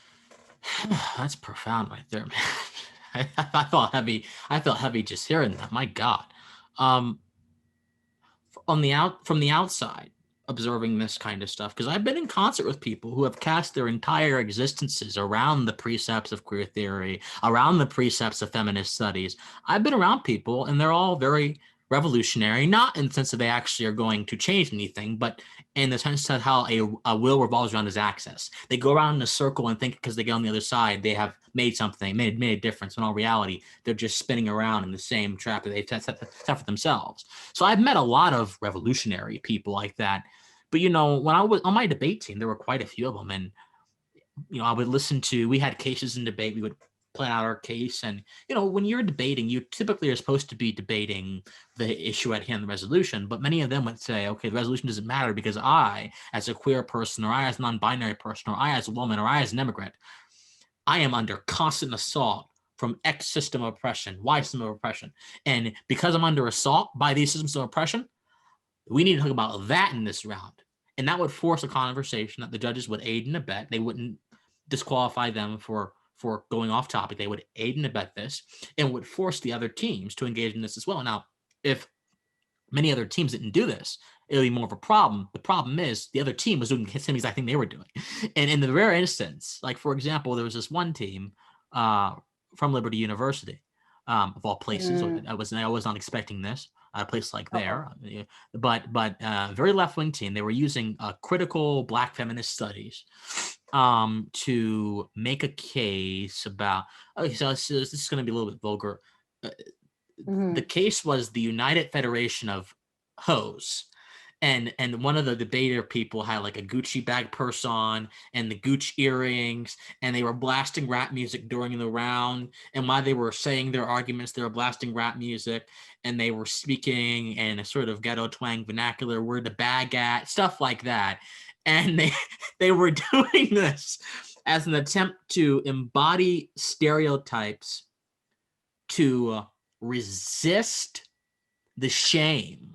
That's profound right there, man. I felt heavy just hearing that. My God. From the outside, observing this kind of stuff, because I've been in concert with people who have cast their entire existences around the precepts of queer theory, around the precepts of feminist studies. I've been around people, and they're all very revolutionary, not in the sense that they actually are going to change anything, but in the sense that how a wheel revolves around his axis. They go around in a circle and think because they get on the other side, they have made a difference. In all reality, they're just spinning around in the same trap that they've set for themselves. So I've met a lot of revolutionary people like that. But, you know, when I was on my debate team, there were quite a few of them. And, you know, I would listen to, we had cases in debate. We would plan out our case. And, you know, when you're debating, you typically are supposed to be debating the issue at hand, the resolution. But many of them would say, okay, the resolution doesn't matter because I, as a queer person, or I as a non-binary person, or I as a woman, or I as an immigrant, I am under constant assault from X system of oppression, Y system of oppression. And because I'm under assault by these systems of oppression, we need to talk about that in this round. And that would force a conversation that the judges would aid and abet. They wouldn't disqualify them for going off topic. They would aid and abet this, and would force the other teams to engage in this as well. Now, if many other teams didn't do this, it would be more of a problem. The problem is the other team was doing the same exact thing they were doing. And in the rare instance, like, for example, there was this one team from Liberty University, of all places. I was not expecting this. A place like there, but very left-wing team. They were using critical Black feminist studies to make a case about. Okay, so this is going to be a little bit vulgar. The case was the United Federation of Hoes. And one of the debater people had like a Gucci bag purse on and the Gucci earrings, and they were blasting rap music during the round. And while they were saying their arguments, they were blasting rap music, and they were speaking in a sort of ghetto twang vernacular, where the bag at, stuff like that. And they were doing this as an attempt to embody stereotypes to resist the shame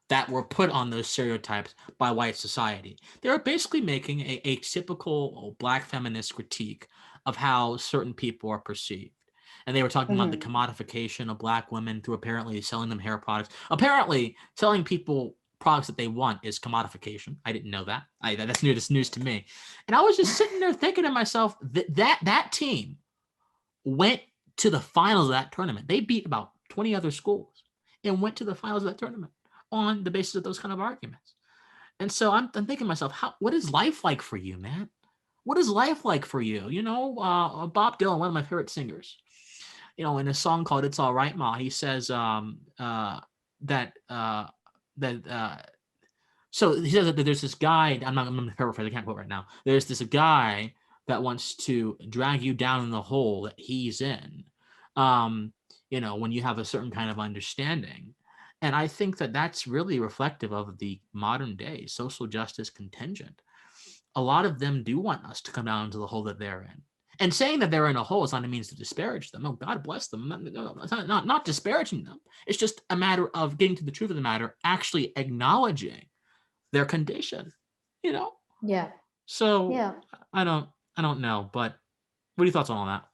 that were put on those stereotypes by white society. They were basically making a typical Black feminist critique of how certain people are perceived. And they were talking about the commodification of Black women through apparently selling them hair products. Apparently, selling people products that they want is commodification. I didn't know that. That's news to me. And I was just sitting there thinking to myself, that team went to the finals of that tournament. They beat about 20 other schools and went to the finals of that tournament on the basis of those kind of arguments. And so I'm thinking to myself, what is life like for you, man? What is life like for you? You know, Bob Dylan, one of my favorite singers, in a song called "It's All Right, Ma," he says that so he says that there's this guy. I'm going to paraphrase. I can't quote right now. There's this guy that wants to drag you down in the hole that he's in. When you have a certain kind of understanding. And I think that that's really reflective of the modern day social justice contingent. A lot of them do want us to come down into the hole that they're in. And saying that they're in a hole is not a means to disparage them. Oh, God bless them. It's not disparaging them. It's just a matter of getting to the truth of the matter, actually acknowledging their condition, Yeah. So Yeah. I don't know, but what are your thoughts on all that?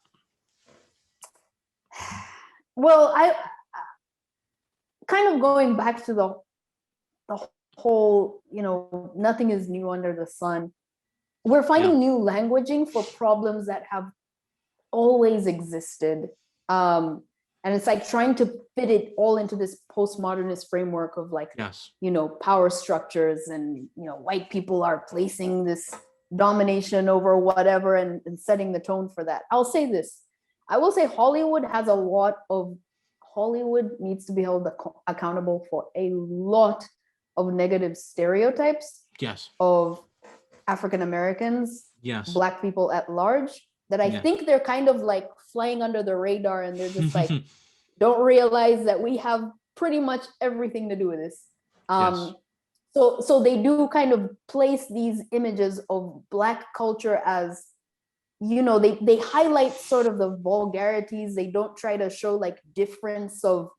Well, I kind of going back to the whole, nothing is new under the sun. We're finding new languaging for problems that have always existed. And it's like trying to fit it all into this postmodernist framework of like, power structures and, white people are placing this domination over whatever and setting the tone for that. I'll say this. I will say Hollywood needs to be held accountable for a lot of negative stereotypes of African Americans, Black people at large, that I think they're kind of like flying under the radar, and they're just like, don't realize that we have pretty much everything to do with this. So they do kind of place these images of Black culture as, they highlight sort of the vulgarities. They don't try to show like difference of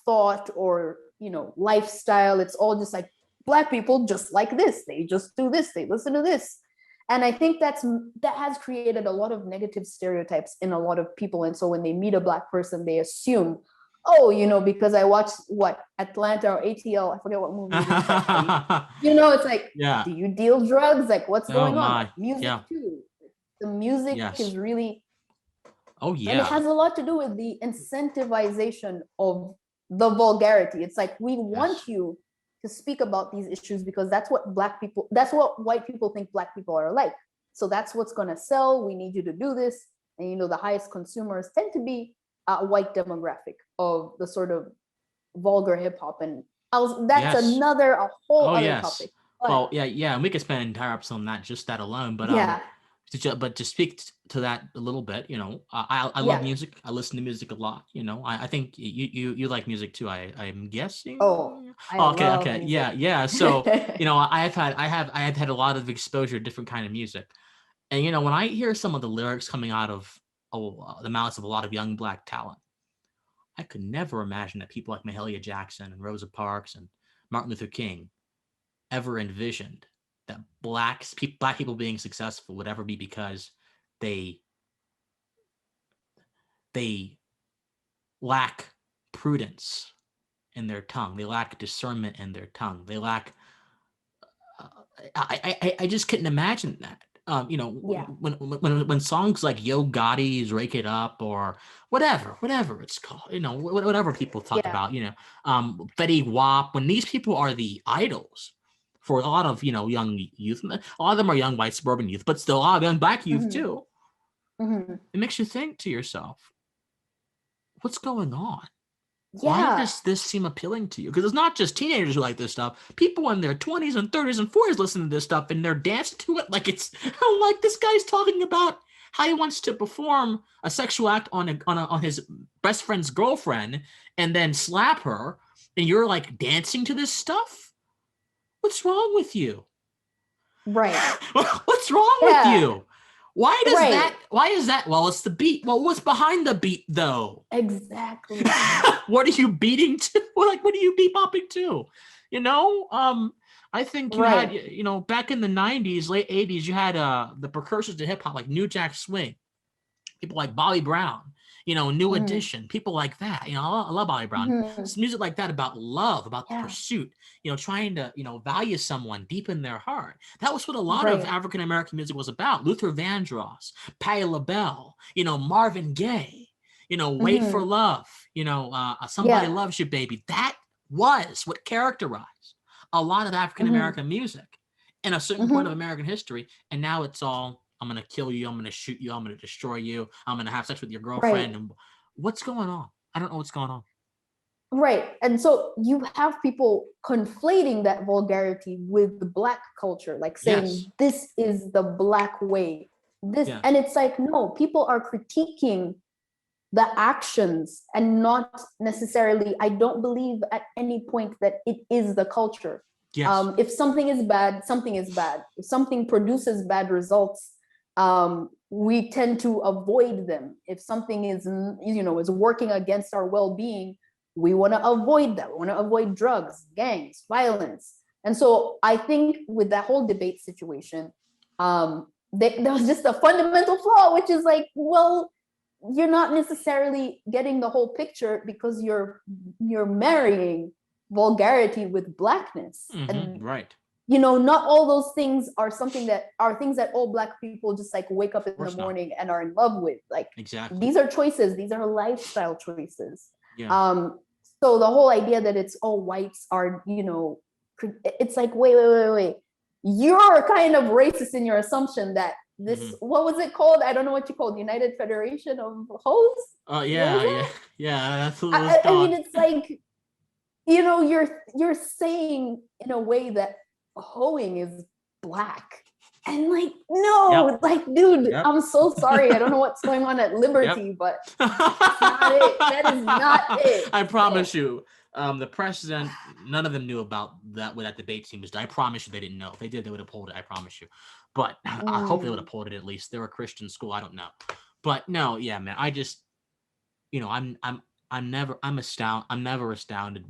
thought or, lifestyle. It's all just like Black people just like this. They just do this. They listen to this. And I think that has created a lot of negative stereotypes in a lot of people. And so when they meet a Black person, they assume, because I watched Atlanta or ATL, I forget what movie. It's like, do you deal drugs? Like, what's going on? Music too. The music is really, and it has a lot to do with the incentivization of the vulgarity. It's like, we want you to speak about these issues because that's what white people think Black people are like. So that's what's going to sell. We need you to do this. And, the highest consumers tend to be a white demographic of the sort of vulgar hip hop. And that's a whole other topic. But, and we could spend an entire episode on that, just that alone. But but to speak to that a little bit, I love music. I listen to music a lot. I think you like music too. I'm guessing. Okay. Yeah. So I have had a lot of exposure to different kind of music, and when I hear some of the lyrics coming out of the mouths of a lot of young Black talent, I could never imagine that people like Mahalia Jackson and Rosa Parks and Martin Luther King ever envisioned that Black people being successful would ever be because they lack prudence in their tongue. They lack discernment in their tongue. They lack. I just couldn't imagine that. When songs like Yo Gotti's "Rake It Up" or whatever it's called, whatever people talk about, Fetty Wap, when these people are the idols for a lot of young youth, a lot of them are young white suburban youth, but still a lot of young Black youth too. It makes you think to yourself, what's going on? Why does this seem appealing to you? Because it's not just teenagers who like this stuff. People in their 20s and 30s and 40s listen to this stuff and they're dancing to it like it's like this guy's talking about how he wants to perform a sexual act on his best friend's girlfriend and then slap her, and you're like dancing to this stuff. What's wrong with you? Right. What's wrong with you? Why is that? Well, it's the beat. Well, what's behind the beat though? Exactly. What are you beating to? What are you bebopping to? I think you had, back in the 90s, late 80s, you had the precursors to hip hop like New Jack Swing, people like Bobby Brown, New Edition, people like that. I love Bobby Brown. It's music like that about love, about the pursuit, trying to, value someone deep in their heart. That was what a lot of African American music was about. Luther Vandross, Patti LaBelle, Marvin Gaye, Wait for Love, Somebody Loves You, Baby. That was what characterized a lot of African American music in a certain point of American history. And now it's all, I'm going to kill you, I'm going to shoot you, I'm going to destroy you, I'm going to have sex with your girlfriend. And what's going on? I don't know what's going on. Right. And so you have people conflating that vulgarity with the Black culture, like saying this is the Black way. And it's like, no, people are critiquing the actions and not necessarily, I don't believe at any point that it is the culture. If something is bad, something is bad. If something produces bad results, we tend to avoid them. If something is, is working against our well-being, we want to avoid that. We want to avoid drugs, gangs, violence. And so I think with that whole debate situation, there was just a fundamental flaw, which is like, well, you're not necessarily getting the whole picture because you're marrying vulgarity with Blackness. And right. Not all those things are things that all Black people just like wake up in the morning and are in love with. Like, these are choices, these are lifestyle choices. So the whole idea that it's all whites are, it's like, wait. You're kind of racist in your assumption that this, what was it called? I don't know what you called, United Federation of Hoes? Yeah. That's what I mean, it's like, you're saying in a way that hoeing is Black. And like, no, like, dude, I'm so sorry. I don't know what's going on at Liberty, but that's not it. That is not it. I promise you. The president, none of them knew about that when that debate team was done. I promise you they didn't know. If they did, they would have pulled it. I promise you. But I hope they would have pulled it at least. They're a Christian school. I don't know. But no, yeah, man. I just, I'm never astounded.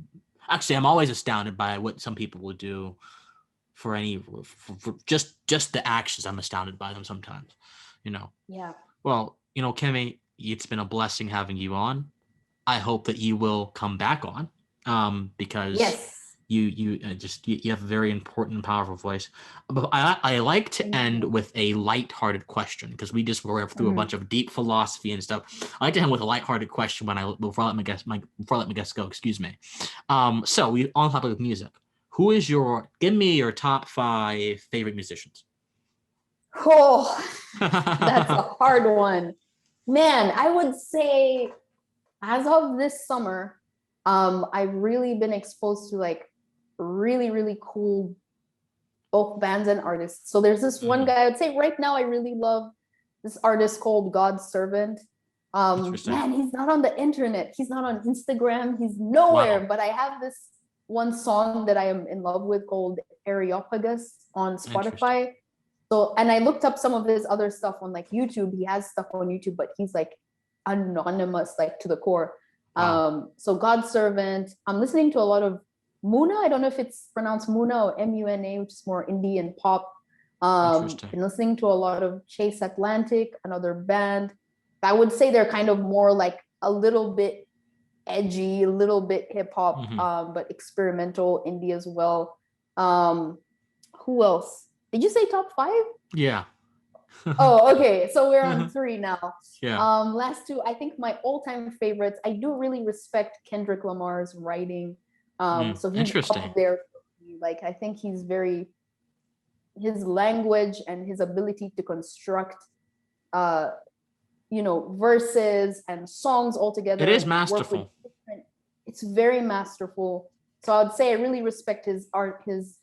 Actually, I'm always astounded by what some people will do for just the actions. I'm astounded by them sometimes, Yeah. Well, Kimmy, it's been a blessing having you on. I hope that you will come back on, because you have a very important and powerful voice. But I like to end with a lighthearted question, because we just were through a bunch of deep philosophy and stuff. I like to end with a lighthearted question before I let my guest go. Excuse me. So we on topic of music. Give me your top 5 favorite musicians. Oh, that's a hard one. Man, I would say as of this summer, I've really been exposed to like really, really cool both bands and artists. So there's this one guy, I would say right now I really love this artist called God's Servant. Man, he's not on the internet. He's not on Instagram. He's nowhere. Wow. But I have this one song that I am in love with called Areopagus on Spotify. So, and I looked up some of his other stuff on like YouTube. He has stuff on YouTube, but he's like anonymous, like to the core. Wow. So God's Servant. I'm listening to a lot of Muna. I don't know if it's pronounced Muna or Muna, which is more indie and pop. Been listening to a lot of Chase Atlantic, another band. I would say they're kind of more like a little bit edgy, a little bit hip hop, but experimental indie as well. Who else? Did you say top 5? Yeah. Oh, okay. So we're on 3 now. Yeah. Last 2, I think my all-time favorites. I do really respect Kendrick Lamar's writing. So he's up there for me. Like, I think his language and his ability to construct verses and songs all together. It is masterful. It's very masterful. So I would say I really respect his art, his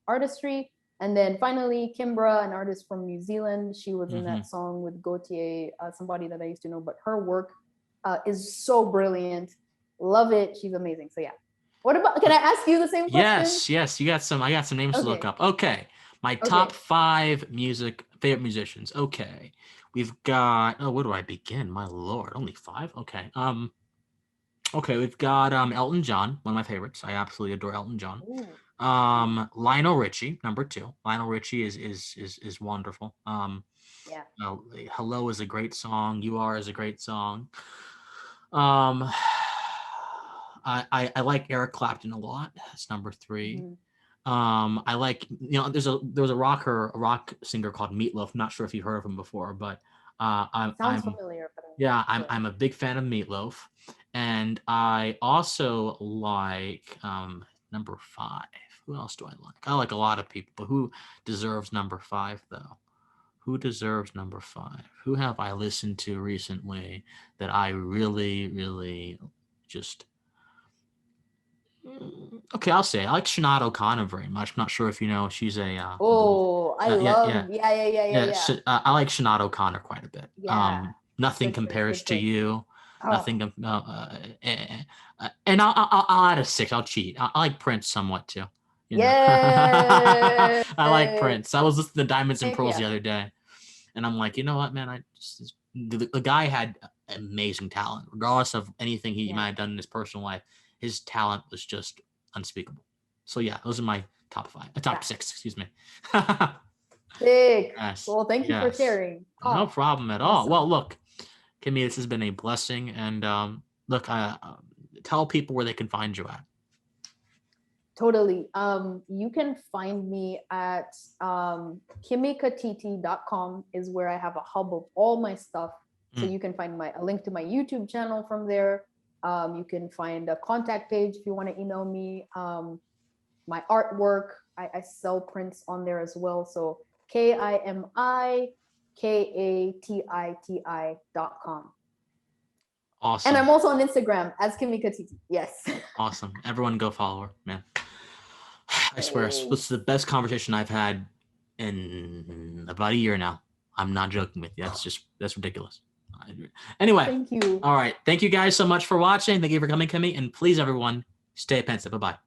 artistry. And then finally, Kimbra, an artist from New Zealand. She was in that song with Gautier, somebody that I used to know, but her work is so brilliant. Love it. She's amazing. So yeah. Can I ask you the same question? Yes. I got some names to look up. Okay. My top 5 favorite musicians. Okay. We've got, where do I begin? My Lord, only 5? Okay. Okay, we've got Elton John, one of my favorites. I absolutely adore Elton John. Ooh. Lionel Richie, number 2. Lionel Richie is wonderful. Hello is a great song. You Are is a great song. I like Eric Clapton a lot. That's number 3. I like, there was a rock singer called Meatloaf. I'm not sure if you've heard of him before, but I'm familiar. But I'm a big fan of Meatloaf, and I also like number 5. Who else do I like? I like a lot of people, but who deserves number 5 though? Who deserves number 5? Who have I listened to recently that I really, really just... Okay, I'll say I like Sinead O'Connor very much. I'm not sure if you know. She's a Oh, I love, I like Sinead O'Connor quite a bit. Yeah. Nothing Good choice, compares good to choice. you. Oh, Nothing. And I'll add a 6. I'll cheat. I like Prince somewhat too. You know? yeah. I like Prince. I was listening to Diamonds and Pearls Yeah. the other day, and I'm like, you know what, man? The guy had amazing talent, regardless of anything he might have done in his personal life. His talent was just unspeakable. So yeah, those are my top 5. Top 6, excuse me. Sick. Yes. Well, thank you for sharing. No problem at all. Awesome. Well, look, Kimi, this has been a blessing, and look, tell people where they can find you at. Totally. You can find me at kimikatiti.com is where I have a hub of all my stuff. So you can find a link to my YouTube channel from there. You can find a contact page if you want to email me. My artwork, I sell prints on there as well. So KIMIKATITI.com. Awesome. And I'm also on Instagram as Kimi Katiti. Yes. Awesome. Everyone go follow her, man. I swear, this is the best conversation I've had in about a year now. I'm not joking with you. That's ridiculous. Anyway. Thank you. All right. Thank you guys so much for watching. Thank you for coming, Kimi. And please, everyone, stay pensive. Bye-bye.